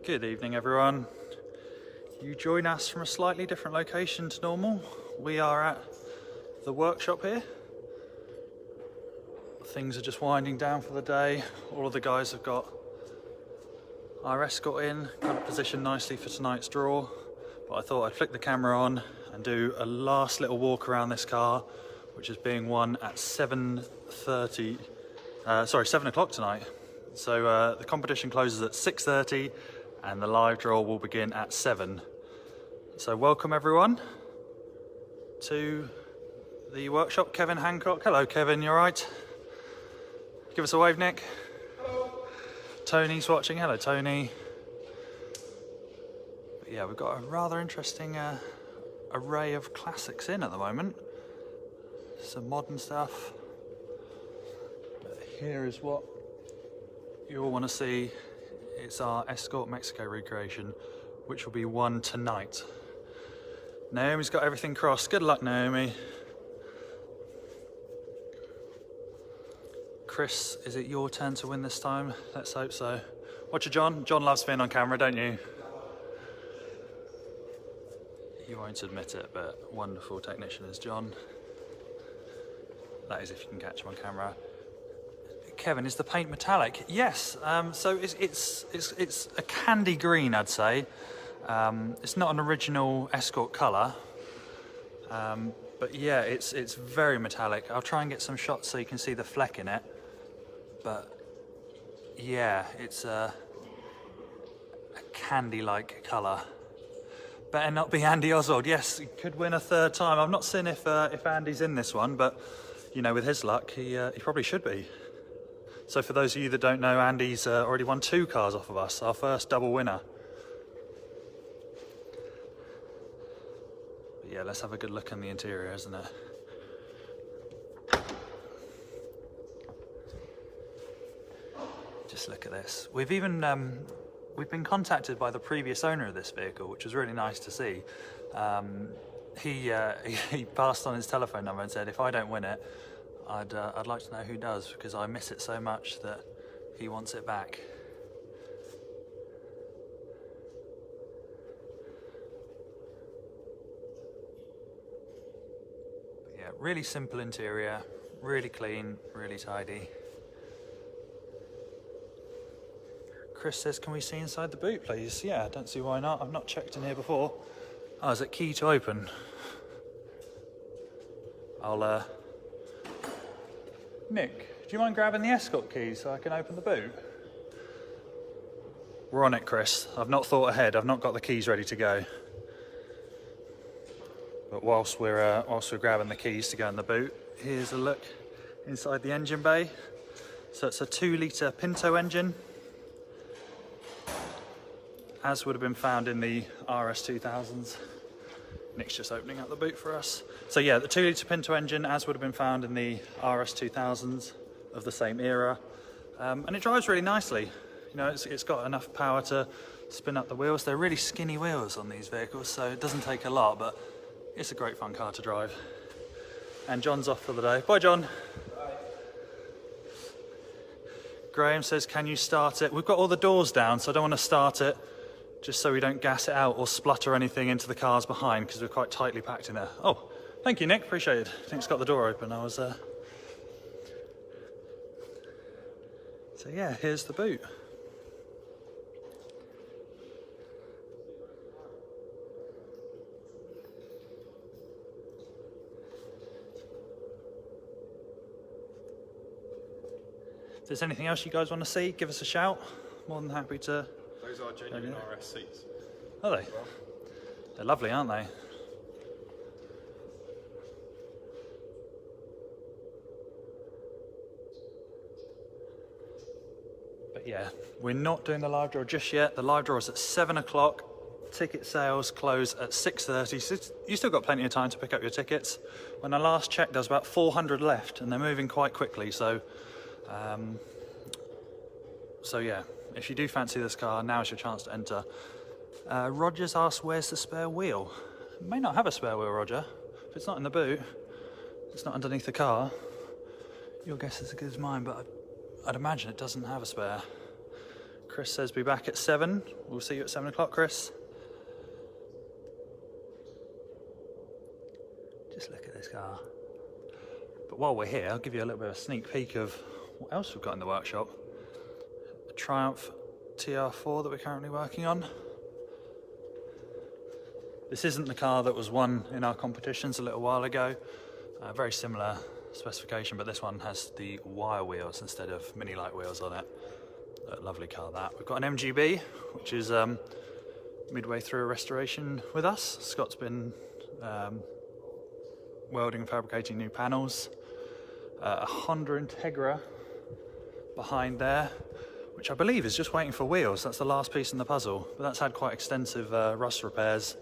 Good evening everyone. You join us from a slightly different location to normal. We are at the workshop here. Things are just winding down for the day. All of the guys have got our Escort in, got it positioned nicely for tonight's draw. But I thought I'd flick the camera on and do a last little walk around this car, which is being won at 7 o'clock tonight. So the competition closes at 6:30 and the live draw will begin at 7. So welcome everyone to the workshop. Kevin Hancock. Hello Kevin, you alright? Give us a wave, Nick. Hello. Tony's watching. Hello Tony. But yeah, we've got a rather interesting array of classics in at the moment. Some modern stuff. But here is what you all want to see. It's our Escort Mexico recreation, which will be won tonight. Naomi's got everything crossed. Good luck, Naomi. Chris, is it your turn to win this time? Let's hope so. Watch your John. John loves being on camera, don't you? You won't admit it, but wonderful technician is John. That is if you can catch him on camera. Kevin, is the paint metallic? Yes. So it's a candy green, I'd say. It's not an original Escort colour, but yeah, it's very metallic. I'll try and get some shots so you can see the fleck in it. But yeah, it's a candy-like colour. Better not be Andy Oswald. Yes, he could win a third time. I've not seen if Andy's in this one, but you know, with his luck, he probably should be. So for those of you that don't know, Andy's already won 2 cars off of us, our first double winner. But yeah, let's have a good look in the interior, isn't it? Just look at this. We've even we've been contacted by the previous owner of this vehicle, which was really nice to see. He passed on his telephone number and said, if I don't win it, I'd like to know who does, because I miss it so much that he wants it back. But yeah, really simple interior, really clean, really tidy. Chris says, can we see inside the boot, please? Yeah, I don't see why not. I've not checked in here before. Oh, is it key to open? I'll, Nick, do you mind grabbing the Escort keys so I can open the boot? We're on it, Chris. I've not thought ahead. I've not got the keys ready to go. But whilst we're grabbing the keys to go in the boot, here's a look inside the engine bay. So it's a 2-litre Pinto engine, as would have been found in the RS 2000s. Nick's just opening up the boot for us. So yeah, the 2-litre Pinto engine, as would have been found in the RS 2000s of the same era. And it drives really nicely. You know, it's got enough power to spin up the wheels. They're really skinny wheels on these vehicles, so it doesn't take a lot, but it's a great fun car to drive. And John's off for the day. Bye, John. Bye. Graham says, can you start it? We've got all the doors down, so I don't want to start it, just so we don't gas it out or splutter anything into the cars behind, because we're quite tightly packed in there. Oh, thank you, Nick. Appreciate it. Nick's got the door open. So yeah, here's the boot. If there's anything else you guys want to see, give us a shout. More than happy to. Those are genuine RS seats. Are they? They're lovely, aren't they? But yeah, we're not doing the live draw just yet. The live draw is at 7 o'clock. Ticket sales close at 6:30. So you still got plenty of time to pick up your tickets. When I last checked, there was about 400 left, and they're moving quite quickly. So yeah, if you do fancy this car, now's your chance to enter. Roger's asked, where's the spare wheel? It may not have a spare wheel, Roger. If it's not in the boot, it's not underneath the car. Your guess is as good as mine, but I'd imagine it doesn't have a spare. Chris says be back at 7. We'll see you at 7 o'clock, Chris. Just look at this car. But while we're here, I'll give you a little bit of a sneak peek of what else we've got in the workshop. A Triumph TR4 that we're currently working on. This isn't the car that was won in our competitions a little while ago. Very similar specification, but this one has the wire wheels instead of mini light wheels on it. A lovely car that. We've got an MGB, which is midway through a restoration with us. Scott's been welding and fabricating new panels. A Honda Integra behind there, which I believe is just waiting for wheels. That's the last piece in the puzzle, but that's had quite extensive rust repairs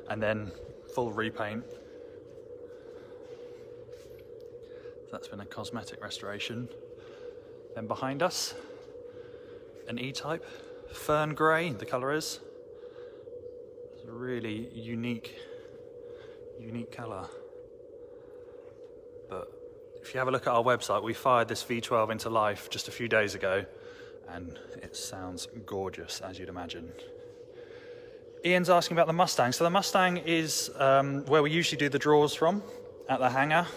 and then full repaint. That's been a cosmetic restoration. Then behind us, an E-Type, fern grey, the colour is. It's a really unique colour. But if you have a look at our website, we fired this V12 into life just a few days ago, and it sounds gorgeous, as you'd imagine. Ian's asking about the Mustang. So the Mustang is where we usually do the draws from, at the hangar.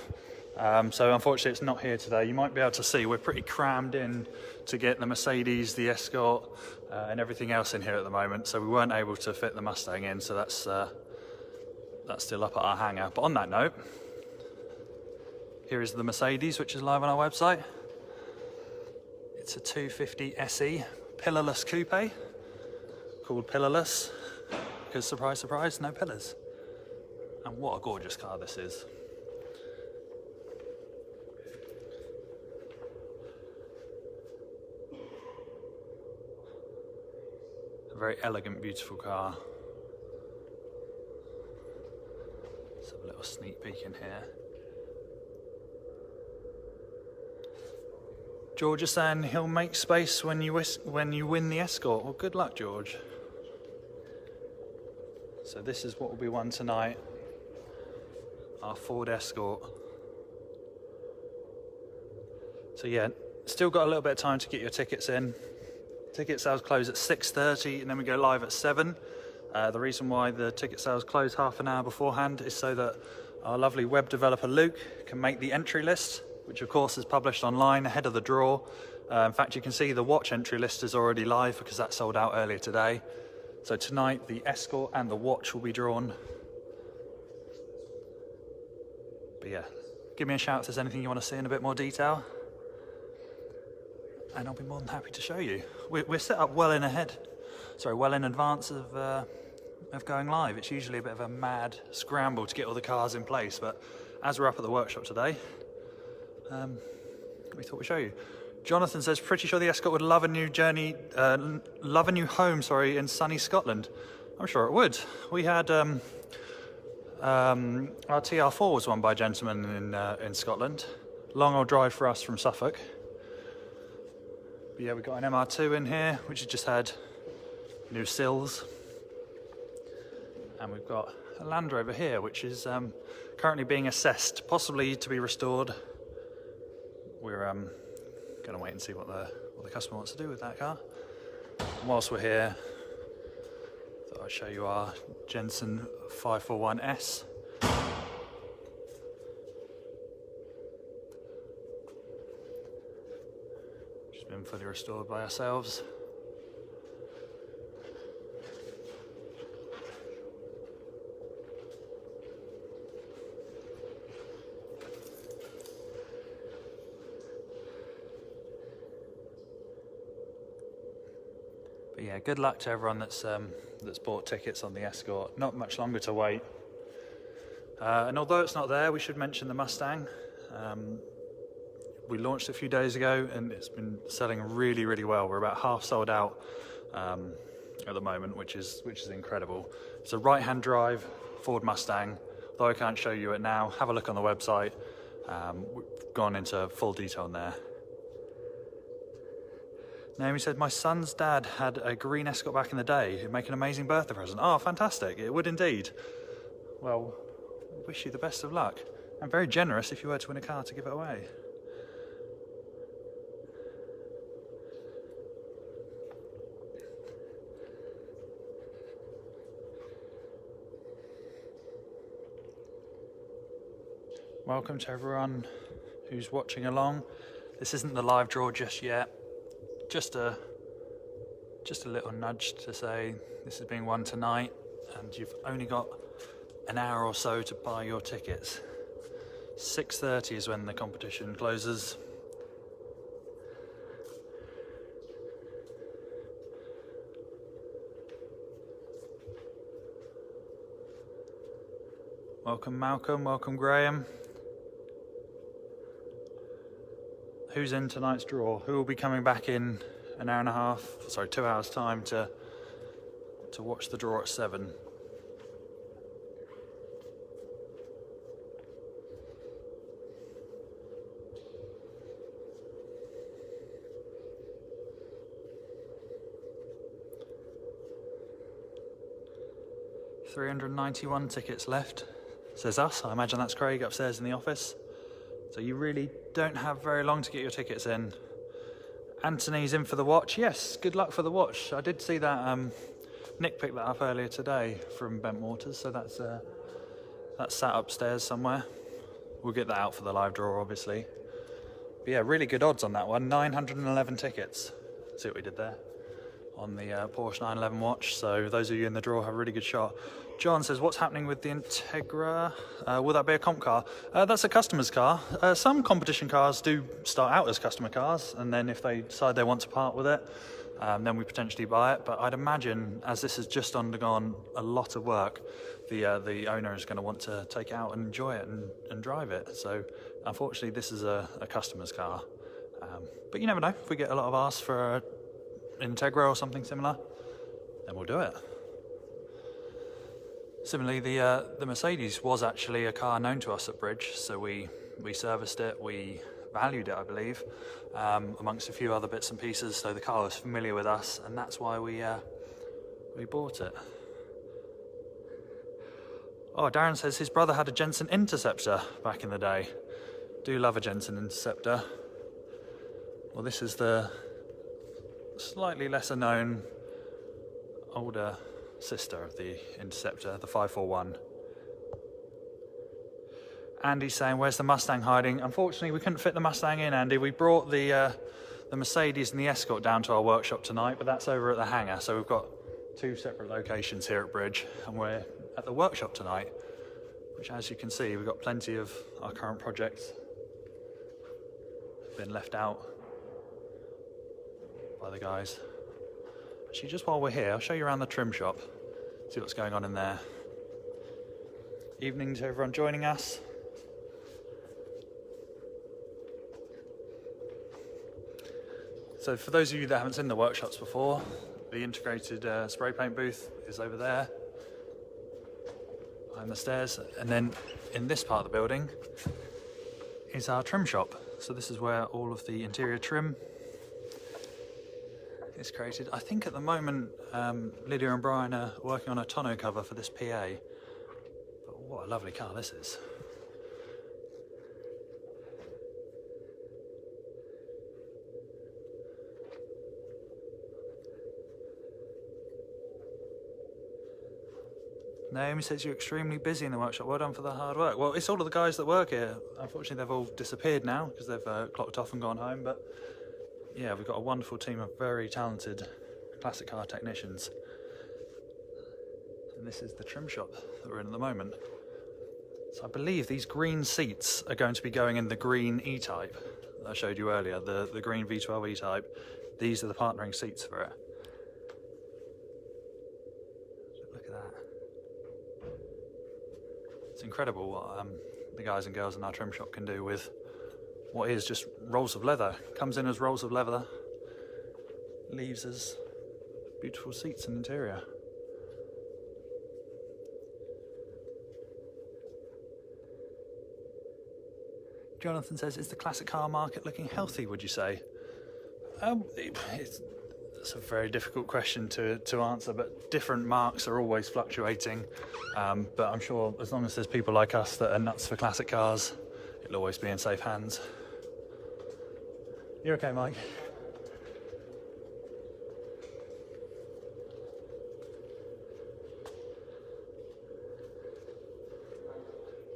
So unfortunately it's not here today. You might be able to see we're pretty crammed in to get the Mercedes, the Escort, and everything else in here at the moment. So we weren't able to fit the Mustang in, so that's still up at our hangar. But on that note, here is the Mercedes, which is live on our website. It's a 250 SE pillarless coupe, called pillarless because, surprise, surprise, no pillars. And what a gorgeous car this is. A very elegant, beautiful car. Let's have a little sneak peek in here. George is saying he'll make space when you win the Escort. Well, good luck, George. So this is what will be won tonight. Our Ford Escort. So yeah, still got a little bit of time to get your tickets in. Ticket sales close at 6:30 and then we go live at 7. The reason why the ticket sales close half an hour beforehand is so that our lovely web developer Luke can make the entry list, which of course is published online ahead of the draw. In fact, you can see the watch entry list is already live because that sold out earlier today. So tonight the Escort and the watch will be drawn. But yeah, give me a shout if there's anything you want to see in a bit more detail. And I'll be more than happy to show you. We're set up well in advance of going live. It's usually a bit of a mad scramble to get all the cars in place, but as we're up at the workshop today, we thought we'd show you. Jonathan says, pretty sure the Escort would love a new home in sunny Scotland. I'm sure it would. We had our TR4 was won by a gentleman in Scotland. Long old drive for us from Suffolk. But yeah, we've got an MR2 in here, which has just had new sills. And we've got a Land Rover here, which is currently being assessed, possibly to be restored. We're going to wait and see what the customer wants to do with that car. And whilst we're here, I thought I'd show you our Jensen 541S. Which has been fully restored by ourselves. But yeah, good luck to everyone that's bought tickets on the Escort. Not much longer to wait. And although it's not there, we should mention the Mustang. We launched a few days ago and it's been selling really, really well. We're about half sold out at the moment, which is incredible. It's a right-hand drive Ford Mustang. Though I can't show you it now, have a look on the website. We've gone into full detail in there. Naomi said, my son's dad had a green Escort back in the day. It'd make an amazing birthday present. Oh, fantastic. It would indeed. Well, wish you the best of luck. And very generous if you were to win a car to give it away. Welcome to everyone who's watching along. This isn't the live draw just yet. Just a little nudge to say this is being won tonight, and you've only got an hour or so to buy your tickets. 6:30 is when the competition closes. Welcome Malcolm, welcome Graham. Who's in tonight's draw? Who will be coming back in an hour and a half, 2 hours time to watch the draw at 7? $391 tickets left, says us. I imagine that's Craig upstairs in the office. So you really don't have very long to get your tickets in. Anthony's in for the watch. Yes, good luck for the watch. I did see that Nick picked that up earlier today from Bentwaters, so that's sat upstairs somewhere. We'll get that out for the live draw, obviously. But yeah, really good odds on that one. 911 tickets. See what we did there on the Porsche 911 watch. So those of you in the draw have a really good shot. John says, what's happening with the Integra? Will that be a comp car? That's a customer's car. Some competition cars do start out as customer cars, and then if they decide they want to part with it, then we potentially buy it. But I'd imagine, as this has just undergone a lot of work, the owner is going to want to take it out and enjoy it and drive it. So unfortunately, this is a customer's car. But you never know. If we get a lot of asks for an Integra or something similar, then we'll do it. Similarly, the Mercedes was actually a car known to us at Bridge, so we serviced it, we valued it, I believe, amongst a few other bits and pieces. So the car was familiar with us, and that's why we bought it. Oh, Darren says his brother had a Jensen Interceptor back in the day. Do love a Jensen Interceptor. Well, this is the slightly lesser known, older sister of the Interceptor, the 541. Andy's saying, where's the Mustang hiding? Unfortunately, we couldn't fit the Mustang in, Andy. We brought the Mercedes and the Escort down to our workshop tonight, but that's over at the hangar. So we've got two separate locations here at Bridge, and we're at the workshop tonight, which, as you can see, we've got plenty of our current projects been left out by the guys. Actually, just while we're here, I'll show you around the trim shop, see what's going on in there. Evening to everyone joining us. So for those of you that haven't seen the workshops before, the integrated spray paint booth is over there, behind the stairs, and then in this part of the building is our trim shop. So this is where all of the interior trim is created. I think at the moment Lydia and Brian are working on a tonneau cover for this PA. But what a lovely car this is. Naomi says you're extremely busy in the workshop. Well done for the hard work. Well, it's all of the guys that work here. Unfortunately, they've all disappeared now because they've clocked off and gone home. But yeah, we've got a wonderful team of very talented classic car technicians. And this is the trim shop that we're in at the moment. So I believe these green seats are going to be going in the green E-Type that I showed you earlier, the green V12 E-Type. These are the partnering seats for it. Look at that. It's incredible what the guys and girls in our trim shop can do with what is just rolls of leather. Comes in as rolls of leather, leaves as beautiful seats and interior. Jonathan says, is the classic car market looking healthy, would you say? It's a very difficult question to answer, but different marks are always fluctuating. But I'm sure as long as there's people like us that are nuts for classic cars, it'll always be in safe hands. You're okay, Mike?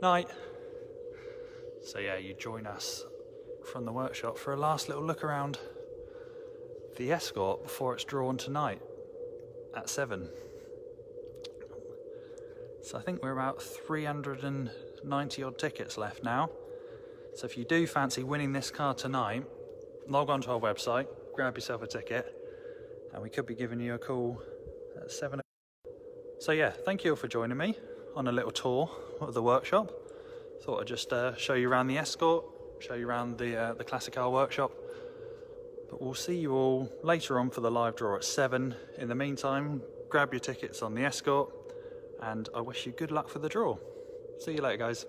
Night. So yeah, you join us from the workshop for a last little look around the Escort before it's drawn tonight at 7. So I think we're about 390 odd tickets left now. So if you do fancy winning this car tonight, log on to our website, grab yourself a ticket, and we could be giving you a call at 7. So yeah, thank you all for joining me on a little tour of the workshop. Thought I'd just show you around the Escort, show you around the classic car workshop. But we'll see you all later on for the live draw at 7. In the meantime, grab your tickets on the Escort, and I wish you good luck for the draw. See you later, guys.